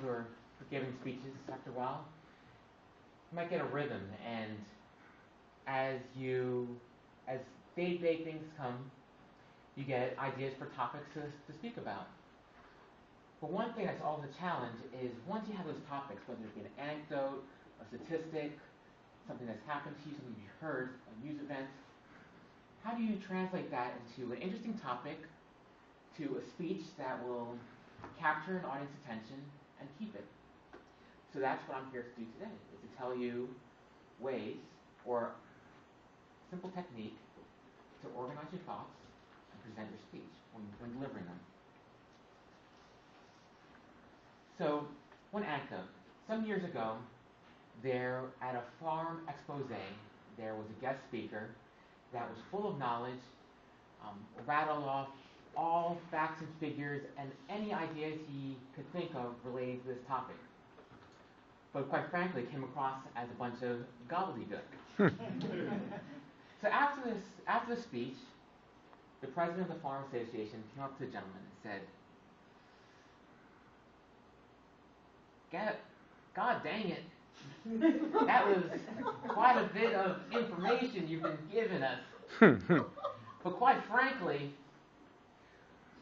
who are giving speeches after a while, you might get a rhythm, and as as day-to-day things come, you get ideas for topics to speak about. But one thing that's always a challenge is once you have those topics, whether it be an anecdote, a statistic, something that's happened to you, something you've heard, a news event, how do you translate that into an interesting topic, to a speech that will capture an audience's attention and keep it? So that's what I'm here to do today, is to tell you ways or simple technique to organize your thoughts and present your speech when delivering them. So, one anecdote. Some years ago, there at a farm expose, there was a guest speaker that was full of knowledge, rattled off all facts and figures and any ideas he could think of relating to this topic. But quite frankly, it came across as a bunch of gobbledygook. So after the speech, the president of the Farm Association came up to the gentleman and said, God dang it, that was quite a bit of information you've been giving us. But quite frankly,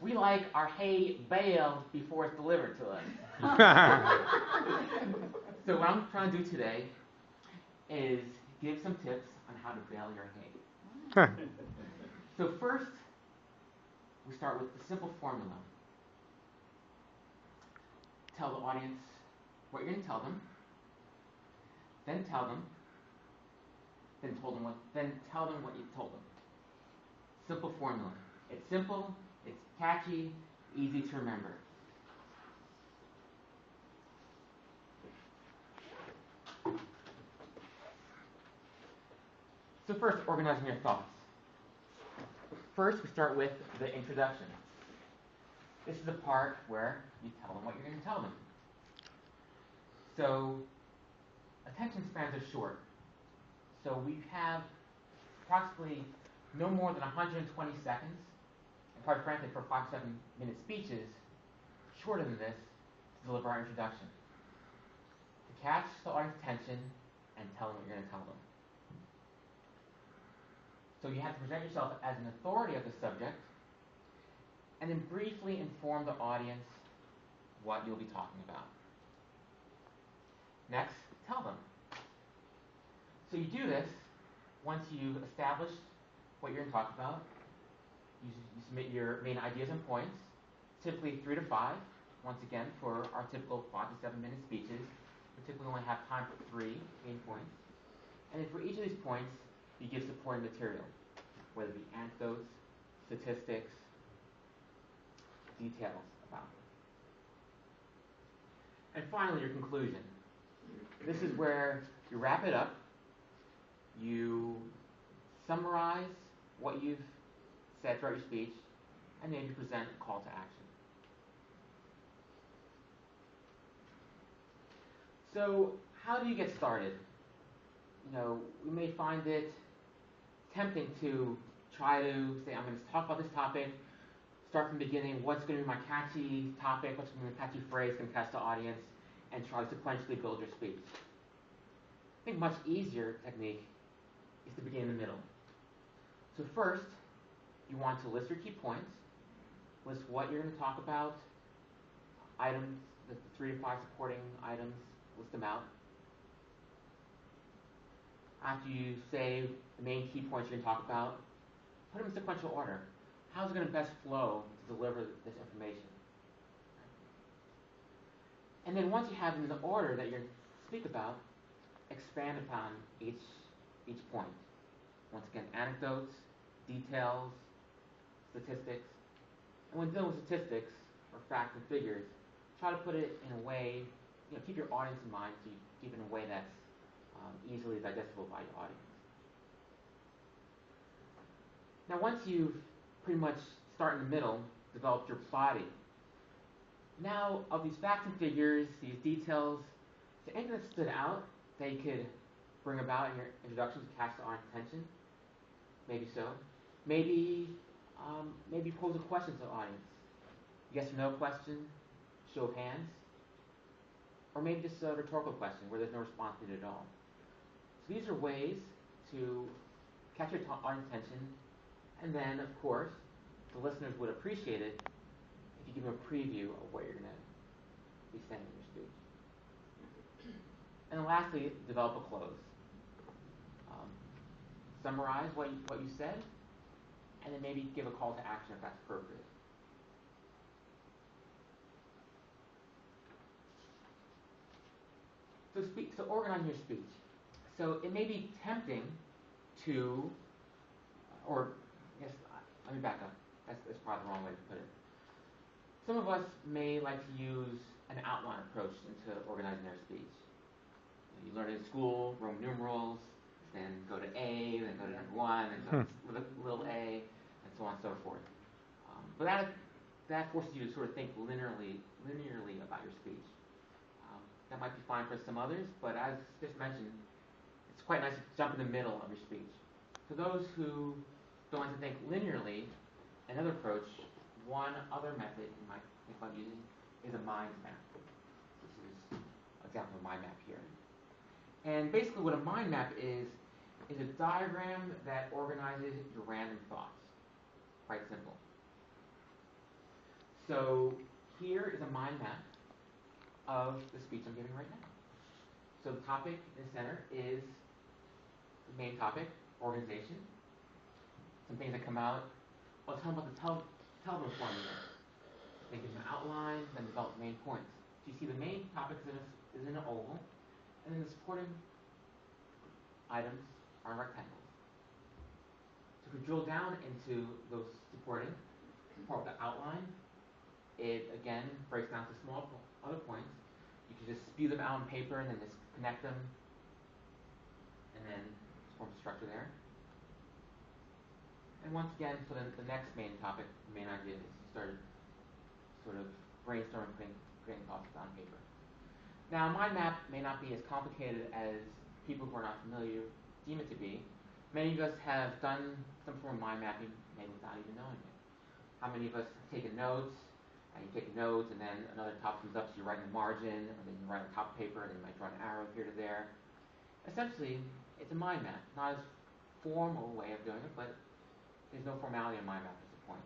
we like our hay baled before it's delivered to us. So what I'm trying to do today is give some tips on how to bale your hay. So first, we start with the simple formula. Tell the audience what you're going to tell them, then tell them, then tell them what you told them. Simple formula. It's simple, it's catchy, easy to remember. So first, organizing your thoughts. First, we start with the introduction. This is the part where you tell them what you're going to tell them. So, attention spans are short. So we have approximately no more than 120 seconds, and quite frankly, for 5 to 7 minute speeches, shorter than this, to deliver our introduction. To catch the audience's attention and tell them what you're going to tell them. So you have to present yourself as an authority of the subject, and then briefly inform the audience what you'll be talking about. Next, tell them. So you do this once you've established what you're going to talk about. You submit your main ideas and points, typically 3 to 5. Once again, for our typical 5 to 7 minute speeches, we typically only have time for 3 main points. And then for each of these points, you give supporting material, whether it be anecdotes, statistics, details about it. And finally, your conclusion. This is where you wrap it up, you summarize what you've said throughout your speech, and then you present a call to action. So, how do you get started? We may find it tempting to try to say, I'm going to talk about this topic, start from the beginning, what's going to be my catchy topic, what's going to be my catchy phrase, going to catch the audience, and try to sequentially build your speech. I think much easier technique is to begin in the middle. So first, you want to list your key points, list what you're going to talk about, items, the 3 to 5 supporting items, list them out. After you say the main key points you're going to talk about, put them in sequential order. How's it going to best flow to deliver this information? And then once you have them in the order that you're going to speak about, expand upon each point. Once again, anecdotes, details, statistics. And when dealing with statistics, or facts and figures, try to put it in a way, keep your audience in mind, so you keep it in a way that's easily digestible by your audience. Now once you've pretty much start in the middle, developed your body, now of these facts and figures, these details, is there anything that stood out that you could bring about in your introduction to catch the audience's attention? Maybe so. Maybe pose a question to the audience. Yes or no question, show of hands. maybe just a rhetorical question where there's no response needed at all. So these are ways to catch your audience attention, and then, of course, the listeners would appreciate it if you give them a preview of what you're going to be saying in your speech. And then lastly, develop a close. Summarize what you said, and then maybe give a call to action if that's appropriate. So organize your speech. So it may be tempting to, or I guess, let me back up. That's probably the wrong way to put it. Some of us may like to use an outline approach into organizing their speech. You learn in school, Roman numerals, then go to A, then go to number one, then go to little a, and so on and so forth. But that forces you to sort of think linearly about your speech. That might be fine for some others, but as just mentioned, it's quite nice to jump in the middle of your speech. For those who don't like to think linearly, another approach, one other method you might think about using is a mind map. This is an example of a mind map here. And basically what a mind map is a diagram that organizes your random thoughts. Quite simple. So here is a mind map of the speech I'm giving right now. So the topic in the center is the main topic, organization. Some things that come out. I'll tell them about the Talbot formula. Think of an outline, then develop main points. So you see the main topic is in an oval, and then the supporting items are rectangles. So if we drill down into those supporting part of the outline, it again breaks down to small other points. You can just spew them out on paper and then just connect them, and then form a structure there. And once again, for the next main topic, the main idea is you start sort of brainstorming, creating thoughts on paper. Now, a mind map may not be as complicated as people who are not familiar deem it to be. Many of us have done some form of mind mapping, maybe without even knowing it. How many of us have taken notes, and you take notes, and then another topic comes up, so you write in the margin, and then you write on top of paper, and then you might draw an arrow here to there. Essentially, it's a mind map. Not as formal a way of doing it, but there's no formality in mind map at this point.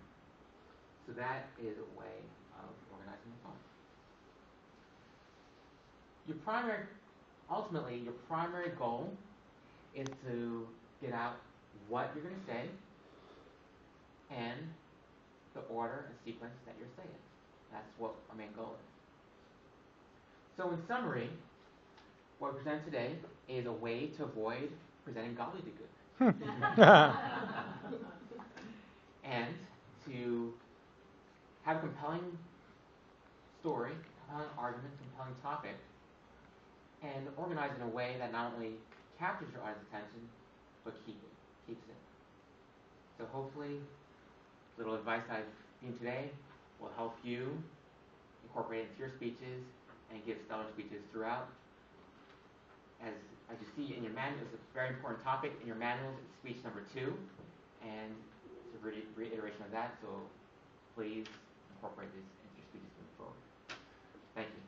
So that is a way of organizing your thoughts. Ultimately, your primary goal is to get out what you're going to say and the order and sequence that you're saying. That's what our main goal is. So in summary, what we present today is a way to avoid presenting gobbledygook. And to have a compelling story, compelling argument, compelling topic, and organize in a way that not only captures your audience's attention, but keeps it. So hopefully, little advice I've given today will help you incorporate it into your speeches and give stellar speeches throughout. As you see in your manual, it's a very important topic. In your manuals, it's speech number 2, and it's a reiteration of that, so please incorporate this into your speeches moving forward. Thank you.